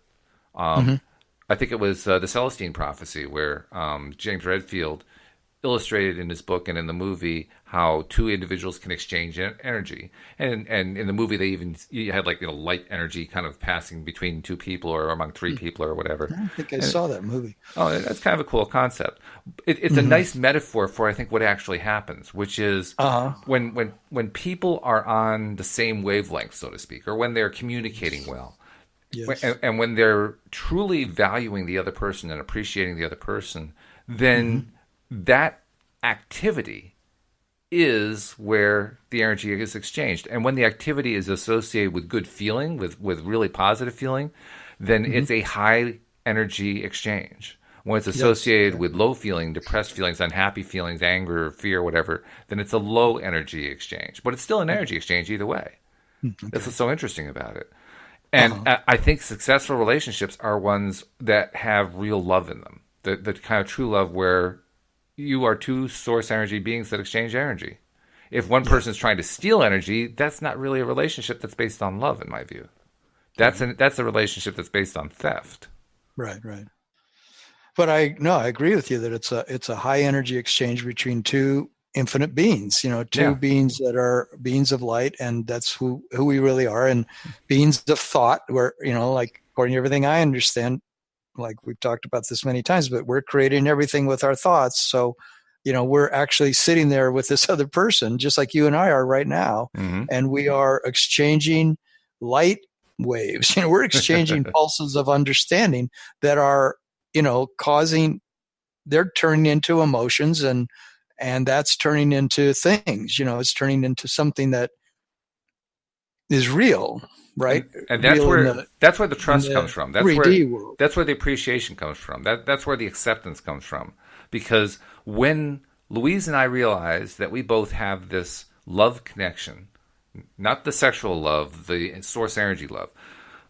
I think it was the Celestine Prophecy, where James Redfield illustrated in his book and in the movie how two individuals can exchange energy, and in the movie you had light energy kind of passing between two people or among three people or whatever. I don't think I saw that movie. Oh, that's kind of a cool concept. It's a nice metaphor for, I think, what actually happens, which is when people are on the same wavelength, so to speak, or when they're communicating well. Yes. And when they're truly valuing the other person and appreciating the other person, then that activity is where the energy is exchanged. And when the activity is associated with good feeling, with really positive feeling, then it's a high energy exchange. When it's associated with low feeling, depressed feelings, unhappy feelings, anger, fear, whatever, then it's a low energy exchange. But it's still an energy exchange either way. That's what's so interesting about it. And I think successful relationships are ones that have real love in them. The kind of true love where you are two source energy beings that exchange energy. If one person's trying to steal energy, that's not really a relationship that's based on love, in my view. That's a relationship that's based on theft. Right, right. But I agree with you that it's a high energy exchange between two infinite beings, two beings that are beings of light, and that's who we really are, and beings of thought, where, like, according to everything I understand, like we've talked about this many times, but we're creating everything with our thoughts. So, we're actually sitting there with this other person, just like you and I are right now, and we are exchanging light waves. We're exchanging pulses of understanding that are, causing, they're turning into emotions, and that's turning into things. It's turning into something that is real, right? And that's real that's where the trust comes from. That's 3D world. That's where the appreciation comes from. That's where the acceptance comes from. Because when Louise and I realized that we both have this love connection, not the sexual love, the source energy love.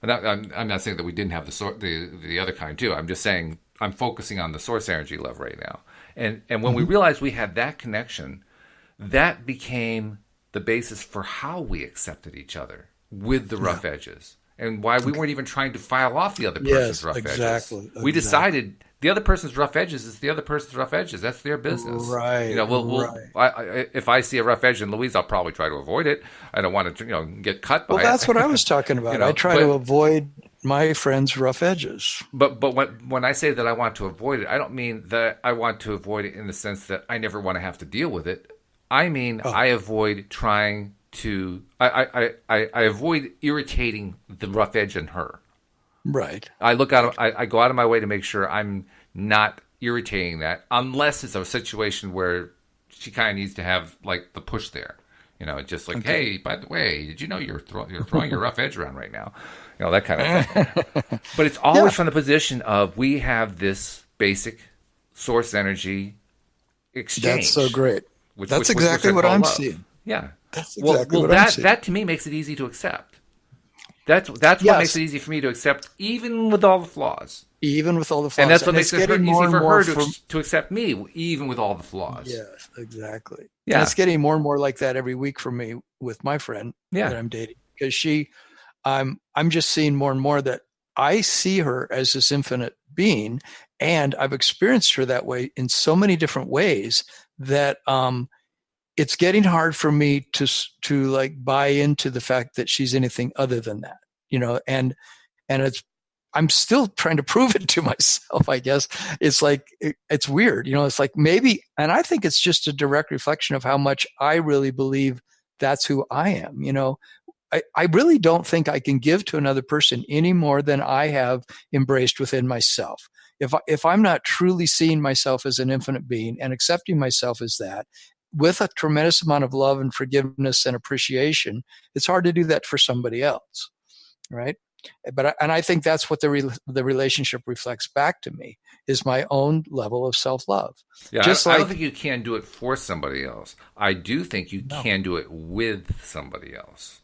I'm not saying that we didn't have the other kind too. I'm just saying I'm focusing on the source energy love right now. And when we realized we had that connection, that became the basis for how we accepted each other with the rough edges, and why we weren't even trying to file off the other person's rough edges. We decided the other person's rough edges is the other person's rough edges. That's their business. Right. If I see a rough edge in Louise, I'll probably try to avoid it. I don't want to, get cut by it. Well, that's what I was talking about. I try to avoid my friends' rough edges. But when I say that I want to avoid it, I don't mean that I want to avoid it in the sense that I never want to have to deal with it. I mean, I avoid trying to. I avoid irritating the rough edge in her. Right. I go out of my way to make sure I'm not irritating that, unless it's a situation where she kind of needs to have like the push there. Just like, hey, by the way, did you know you're throwing your rough edge around right now? That kind of thing. But it's always from the position of we have this basic source energy exchange. That's so great. That's exactly what I'm seeing. Yeah. That's exactly what I'm seeing. That to me makes it easy to accept. That's what makes it easy for me to accept, even with all the flaws. Even with all the flaws. And that's what makes it easy for her to accept me, even with all the flaws. Yes, exactly. Yeah. And it's getting more and more like that every week for me with my friend that I'm dating. Because I'm just seeing more and more that I see her as this infinite being, and I've experienced her that way in so many different ways that it's getting hard for me to like buy into the fact that she's anything other than that, and I'm still trying to prove it to myself, I guess. It's like, it's weird, it's like maybe, and I think it's just a direct reflection of how much I really believe that's who I am. I really don't think I can give to another person any more than I have embraced within myself. If I'm not truly seeing myself as an infinite being and accepting myself as that, with a tremendous amount of love and forgiveness and appreciation, it's hard to do that for somebody else, right? And I think that's what the relationship reflects back to me, is my own level of self-love. Yeah, I don't think you can do it for somebody else. I do think you can do it with somebody else.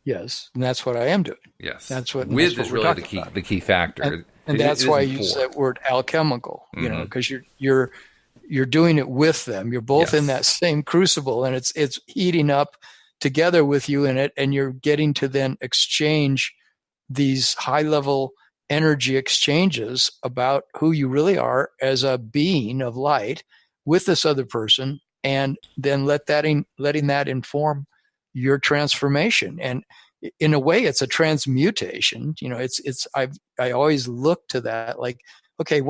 Yes, and that's what I am doing. Yes, that's what with is really the key factor, and that's why I use that word alchemical. Because you're doing it with them. You're both in that same crucible, and it's heating up together with you in it, and you're getting to then exchange these high level energy exchanges about who you really are as a being of light with this other person, and then letting that inform your transformation. And in a way, it's a transmutation. I always look to that like, okay,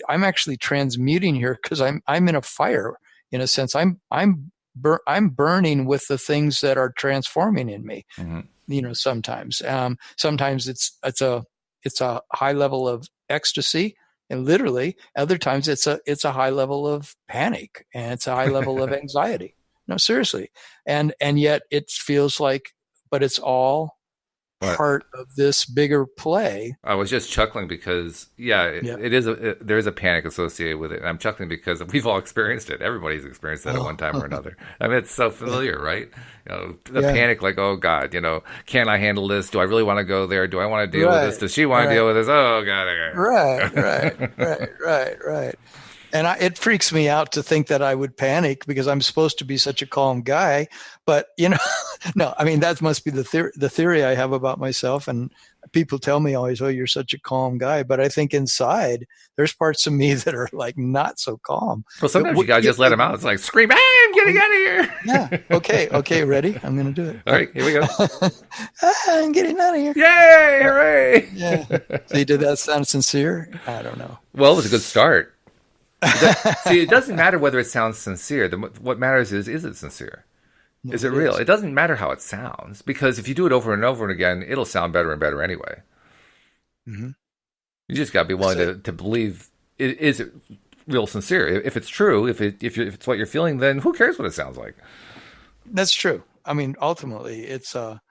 I'm actually transmuting here, because I'm in a fire, in a sense. I'm burning with the things that are transforming in me. Sometimes it's a high level of ecstasy, and literally other times it's a high level of panic, and it's a high level of anxiety. No, seriously. And yet it feels like, but it's all What? part of this bigger play. I was just chuckling because, yeah, Yeah. there is a panic associated with it. And I'm chuckling because we've all experienced it. Everybody's experienced that at one time or another. I mean, it's so familiar, right? The panic, like, oh God, can I handle this? Do I really want to go there? Do I want to deal with this? Does she want to deal with this? Oh God. Right. And it freaks me out to think that I would panic because I'm supposed to be such a calm guy. But, no, I mean, that must be the theory I have about myself. And people tell me always, oh, you're such a calm guy. But I think inside, there's parts of me that are like not so calm. Well, sometimes you got to just let them out. It's like, scream, hey, I'm getting out of here. Yeah. Okay. Ready? I'm going to do it. All right, here we go. I'm getting out of here. Yay, hooray. Yeah. So did that sound sincere? I don't know. Well, it was a good start. See, it doesn't matter whether it sounds sincere. What matters is it sincere? No, is it real? It doesn't matter how it sounds, because if you do it over and over and again, it'll sound better and better anyway. Mm-hmm. You just got to be willing to believe is it real sincere. If it's true, if it's what you're feeling, then who cares what it sounds like? That's true. I mean, ultimately, it's the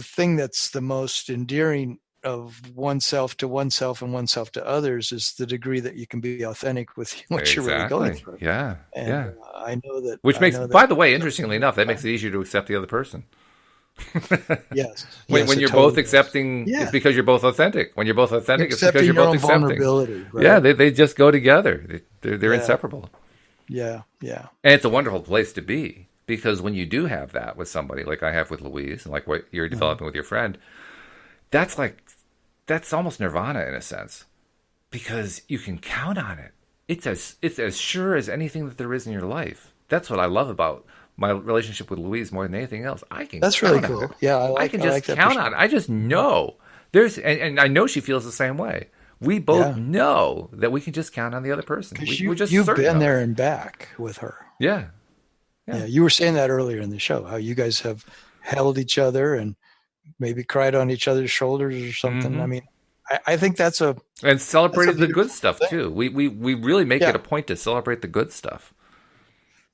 thing that's the most endearing of oneself to oneself and oneself to others is the degree that you can be authentic with what you're really going through. Yeah. And I know that. Which makes, by the way, interestingly enough, that makes it easier to accept the other person. Yes. When you're both accepting, it's because you're both authentic. When you're both authentic, it's because you're both accepting. Right? Yeah, they just go together. They're inseparable. Yeah. And it's a wonderful place to be, because when you do have that with somebody, like I have with Louise, and like what you're developing with your friend, that's almost nirvana in a sense, because you can count on it. It's as sure as anything that there is in your life. That's what I love about my relationship with Louise more than anything else. That's really cool. Yeah, I can just count on it. I just know and I know she feels the same way. We both know that we can just count on the other person. You've been there and back with her. Yeah. You were saying that earlier in the show, how you guys have held each other and maybe cried on each other's shoulders or something. Mm-hmm. I mean, I think and celebrated the good stuff too. We really make it a point to celebrate the good stuff.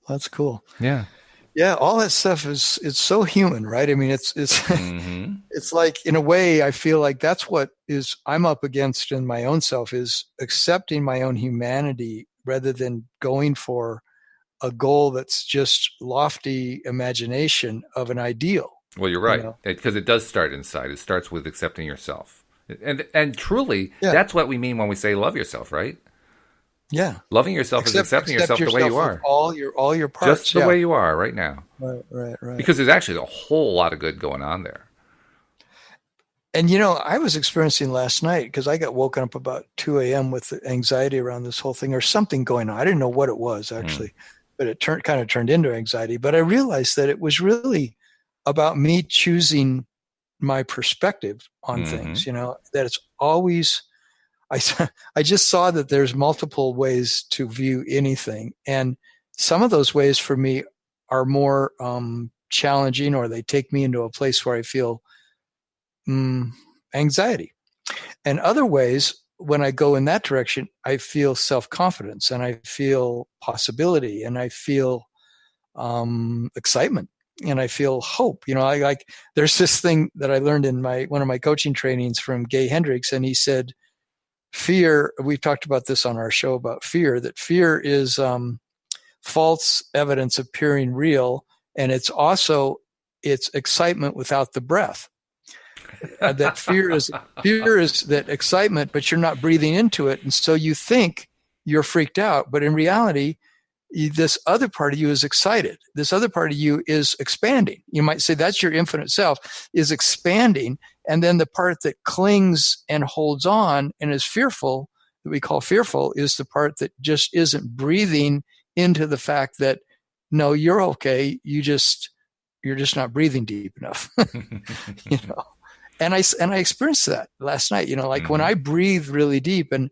That's cool. Yeah. Yeah. All that stuff it's so human, right? I mean, it's mm-hmm. It's like, in a way, I feel like that's what I'm up against in my own self, is accepting my own humanity rather than going for a goal that's just lofty imagination of an ideal. Well, you're right, because it does start inside. It starts with accepting yourself, and truly, that's what we mean when we say love yourself, right? Yeah, loving yourself is accepting yourself the way you are, all your parts, just the way you are right now. Right. Because there's actually a whole lot of good going on there. And I was experiencing last night, because I got woken up about 2 a.m. with anxiety around this whole thing, or something going on. I didn't know what it was actually, but it kind of turned into anxiety. But I realized that it was really about me choosing my perspective on things, that it's always, I just saw that there's multiple ways to view anything. And some of those ways for me are more challenging, or they take me into a place where I feel anxiety. And other ways, when I go in that direction, I feel self-confidence, and I feel possibility, and I feel excitement, and I feel hope. There's this thing that I learned in one of my coaching trainings from Gay Hendricks, and he said, fear, we've talked about this on our show about fear, that fear is false evidence appearing real, and it's excitement without the breath. That fear is that excitement, but you're not breathing into it, and so you think you're freaked out, but in reality, this other part of you is excited. This other part of you is expanding. You might say that's your infinite self is expanding. And then the part that clings and holds on and is fearful, that we call fearful, is the part that just isn't breathing into the fact that, no, you're okay. You're just not breathing deep enough. And I experienced that last night, when I breathe really deep, and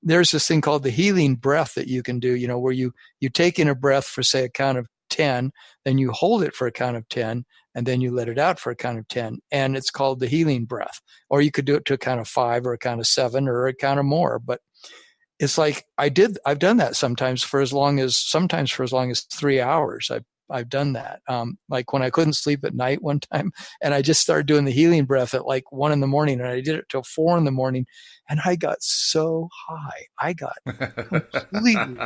there's this thing called the healing breath that you can do, where you take in a breath for, say, a count of 10, then you hold it for a count of 10, and then you let it out for a count of 10. And it's called the healing breath. Or you could do it to a count of 5 or a count of 7 or a count of more. But it's like I've done that sometimes for as long as 3 hours. I've done that. Like when I couldn't sleep at night one time, and I just started doing the healing breath at like 1 a.m, and I did it till 4 a.m, and I got so high. I got completely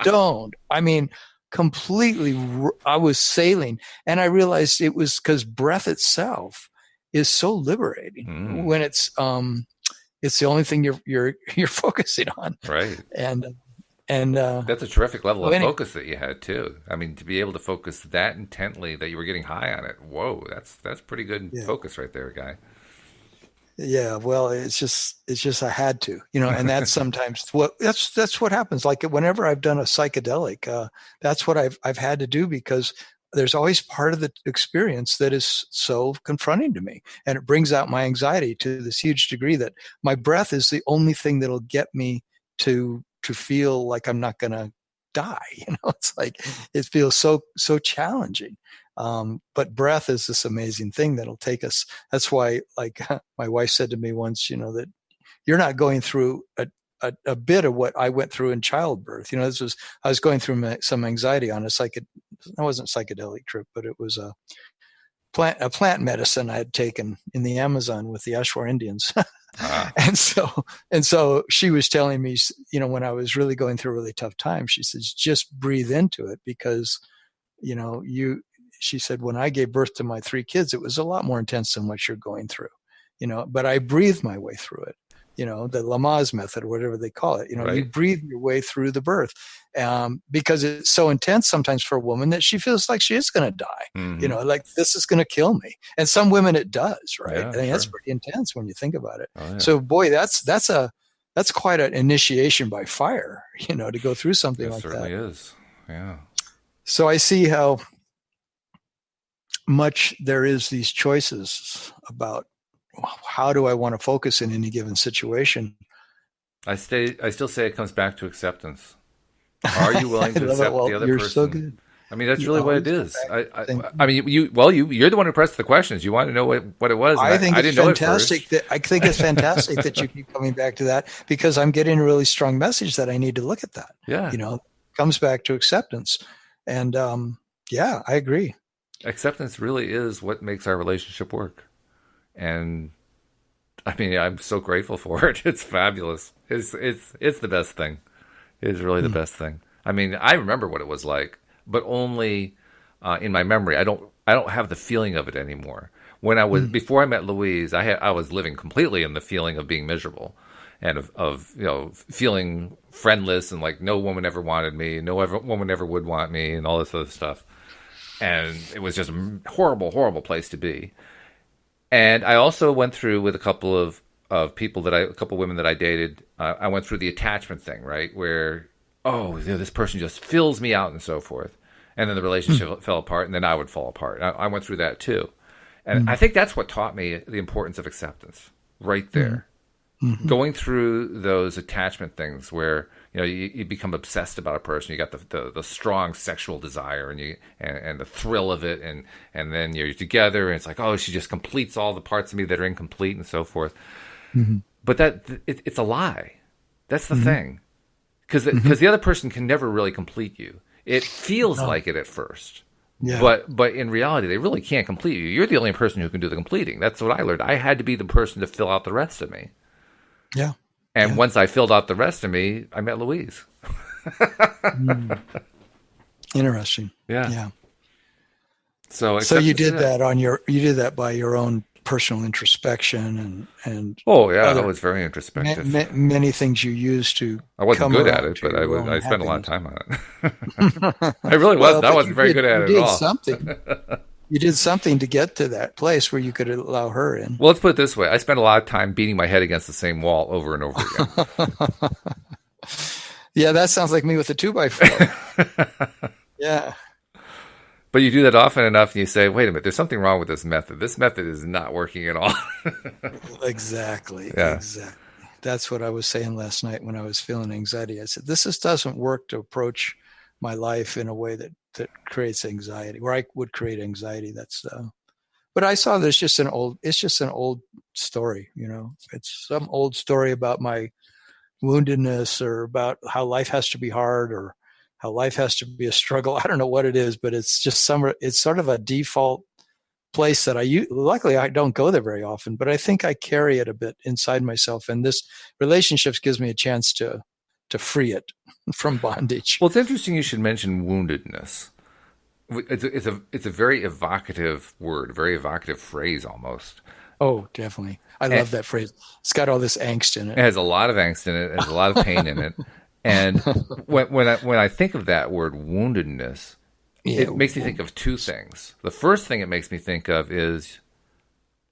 stoned. I mean, completely. I was sailing, and I realized it was because breath itself is so liberating when it's the only thing you're focusing on. Right. And that's a terrific level of focus that you had too. I mean, to be able to focus that intently that you were getting high on it. Whoa, that's pretty good focus right there, guy. Yeah, well, it's just I had to, and that's sometimes that's what happens. Like whenever I've done a psychedelic, that's what I've had to do, because there's always part of the experience that is so confronting to me, and it brings out my anxiety to this huge degree that my breath is the only thing that'll get me to feel like I'm not going to die. It's like it feels so challenging. But breath is this amazing thing that'll take us. That's why, like my wife said to me once, that you're not going through a bit of what I went through in childbirth. I was going through some anxiety on it wasn't a psychedelic trip, but it was a plant medicine I had taken in the Amazon with the Ashwar Indians. And so she was telling me, when I was really going through a really tough time, she says, just breathe into it, because, she said, when I gave birth to my 3 kids, it was a lot more intense than what you're going through, but I breathed my way through it. The Lamaze method, or whatever they call it. Right. You breathe your way through the birth, because it's so intense sometimes for a woman that she feels like she is going to die. Mm-hmm. Like this is going to kill me. And some women it does, right? Yeah, I mean, that's pretty intense when you think about it. Oh, yeah. So, boy, that's quite an initiation by fire, to go through something like that. It certainly is. Yeah. So I see how much there is these choices about how do I want to focus in any given situation. I still say it comes back to acceptance. Are you willing to accept the other you're person? So good. I mean, that's really what it is. I mean, you're the one who pressed the questions. You want to know what it was. I think it's fantastic. I think it's fantastic that you keep coming back to that, because I'm getting a really strong message that I need to look at that. Yeah. It comes back to acceptance. And I agree. Acceptance really is what makes our relationship work. And I mean, I'm so grateful for it. It's fabulous. It's the best thing. It is really the best thing. I mean, I remember what it was like, but only in my memory. I don't have the feeling of it anymore. When I was before I met Louise, I was living completely in the feeling of being miserable, and of feeling friendless, and like no woman ever wanted me, woman ever would want me, and all this other stuff. And it was just a horrible, horrible place to be. And I also went through with a couple of people a couple of women that I dated. I went through the attachment thing, right? Where, this person just fills me out and so forth. And then the relationship fell apart, and then I would fall apart. I went through that too. And I think that's what taught me the importance of acceptance right there. Mm-hmm. Going through those attachment things where, you become obsessed about a person. You got the strong sexual desire and the thrill of it, and then you're together, and it's like, she just completes all the parts of me that are incomplete and so forth. Mm-hmm. But it's a lie. That's the thing, because the other person can never really complete you. It feels like it at first, but in reality, they really can't complete you. You're the only person who can do the completing. That's what I learned. I had to be the person to fill out the rest of me. Yeah. And once I filled out the rest of me, I met Louise. Interesting. Yeah. So you did that by your own personal introspection and I was very introspective. Many things you used to. I wasn't good at it, but I spent a lot of time on it. I really wasn't. I wasn't very good at it at all. You did something to get to that place where you could allow her in. Well, let's put it this way. I spent a lot of time beating my head against the same wall over and over again. Yeah, that sounds like me with a 2x4. Yeah. But you do that often enough and you say, wait a minute, there's something wrong with this method. This method is not working at all. Exactly. Yeah. Exactly. That's what I was saying last night when I was feeling anxiety. I said, this just doesn't work to approach my life in a way that creates anxiety, where I would create anxiety. But I saw it's just an old story, it's some old story about my woundedness, or about how life has to be hard, or how life has to be a struggle. I don't know what it is, but it's just it's sort of a default place that luckily I don't go there very often, but I think I carry it a bit inside myself. And this relationships gives me a chance to free it from bondage. Well, it's interesting you should mention woundedness. It's a very evocative word, very evocative phrase almost. Oh, definitely. I love that phrase. It's got all this angst in it. It has a lot of angst in it. It has a lot of pain in it. And when I think of that word woundedness, it makes me think of two things. The first thing it makes me think of is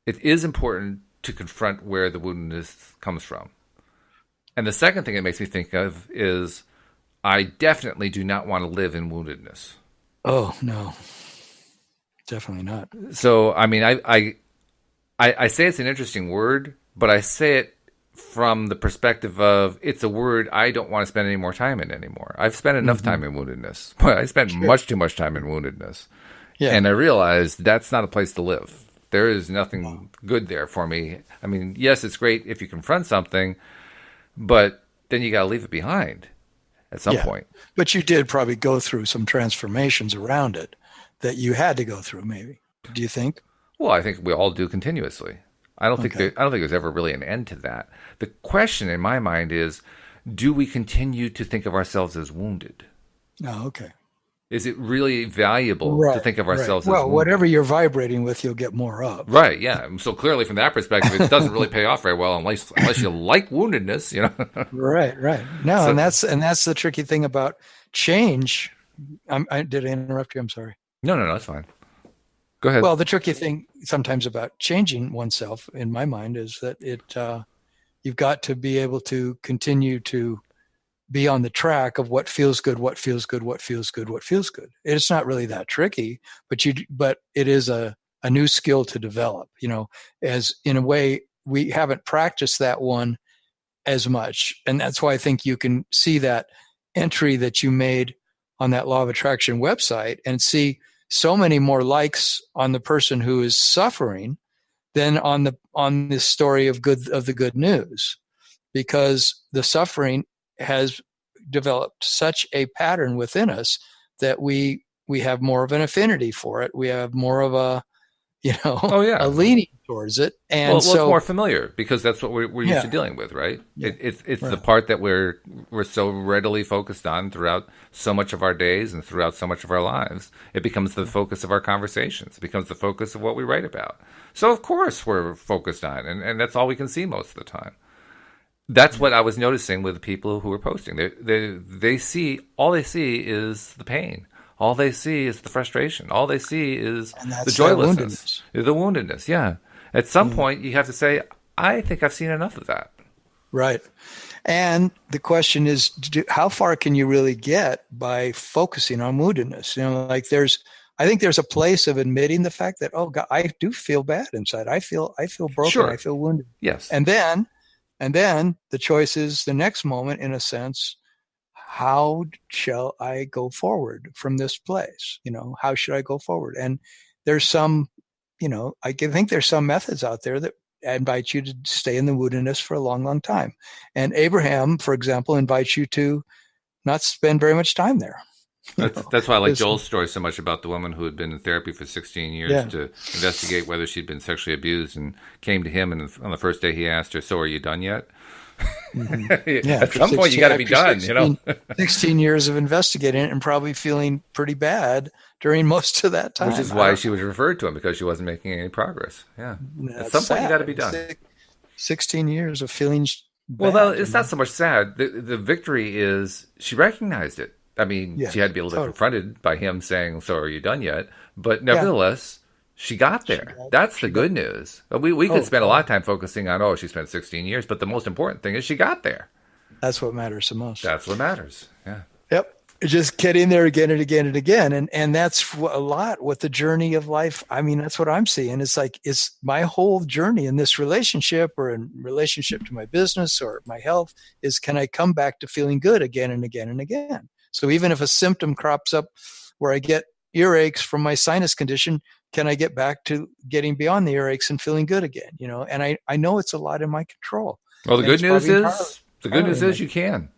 it is important to confront where the woundedness comes from. And the second thing it makes me think of is I definitely do not want to live in woundedness. Oh, no. Definitely not. So, I mean, I say it's an interesting word, but I say it from the perspective of it's a word I don't want to spend any more time in anymore. I've spent enough time in woundedness. I spent much too much time in woundedness. Yeah. And I realized that's not a place to live. There is nothing good there for me. I mean, yes, it's great if you confront something, but then you got to leave it behind at some point. But you did probably go through some transformations around it that you had to go through, maybe. Do you think? Well, I think we all do continuously. I don't think there's ever really an end to that. The question in my mind is, do we continue to think of ourselves as wounded? Oh, okay. Is it really valuable to think of ourselves as wounded? Whatever you're vibrating with, you'll get more of. Right, yeah. So clearly from that perspective, it doesn't really pay off very well unless you like woundedness, you know. Right. No, and that's the tricky thing about change. Did I interrupt you? I'm sorry. No, that's fine. Go ahead. Well, the tricky thing sometimes about changing oneself, in my mind, is that you've got to be able to continue to be on the track of what feels good, what feels good, what feels good, what feels good. It's not really that tricky, but it is a new skill to develop. You know, as in a way we haven't practiced that one as much, and that's why I think you can see that entry that you made on that Law of Attraction website and see so many more likes on the person who is suffering than on the story of the good news, because the suffering has developed such a pattern within us that we have more of an affinity for it. We have more of a a leaning towards it, and it's more familiar because that's what we're used to dealing with, right? Yeah. It's right. The part that we're so readily focused on throughout so much of our days and throughout so much of our lives. It becomes the focus of our conversations. It becomes the focus of what we write about. So of course we're focused on, and that's all we can see most of the time. That's what I was noticing with the people who were posting. They see is the pain. All they see is the frustration. All they see is the joylessness, the woundedness. Yeah. At some point, you have to say, I think I've seen enough of that. Right. And the question is, how far can you really get by focusing on woundedness? You know, like I think there's a place of admitting the fact that, oh God, I do feel bad inside. I feel broken. Sure. I feel wounded. Yes. And then the choice is the next moment, in a sense, how shall I go forward from this place? You know, how should I go forward? And there's some, I think there's some methods out there that invite you to stay in the woundedness for a long, long time. And Abraham, for example, invites you to not spend very much time there. That's why I like Joel's story so much about the woman who had been in therapy for 16 years to investigate whether she'd been sexually abused, and came to him, and on the first day he asked her, "So are you done yet?" Mm-hmm. At some point, you got to be done. 16 years of investigating it and probably feeling pretty bad during most of that time. Which is why she was referred to him, because she wasn't making any progress. Yeah, at some point, you got to be done. 16 years of feeling bad. Well, it's not so much sad. The victory is she recognized it. I mean, she had to be a little bit confronted by him saying, "So are you done yet?" But nevertheless. She got there. That's the good news. We could spend a lot of time focusing on, she spent 16 years, but the most important thing is she got there. That's what matters the most. That's what matters. Yeah. Yep. Just get in there again and again and again. And that's a lot what the journey of life. I mean, that's what I'm seeing. It's my whole journey in this relationship, or in relationship to my business or my health, is can I come back to feeling good again and again and again? So even if a symptom crops up where I get earaches from my sinus condition, can I get back to getting beyond the earaches and feeling good again? And I know it's a lot in my control. Well, the good news is you can.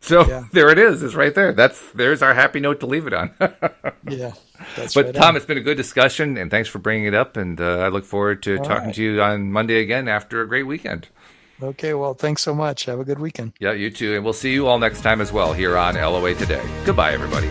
So there it is. It's right there. There's our happy note to leave it on. Yeah, that's but right Tom, on. it's been a good discussion, and thanks for bringing it up. And I look forward to talking to you on Monday again after a great weekend. Okay, well, thanks so much. Have a good weekend. Yeah, you too. And we'll see you all next time as well here on LOA Today. Goodbye, everybody.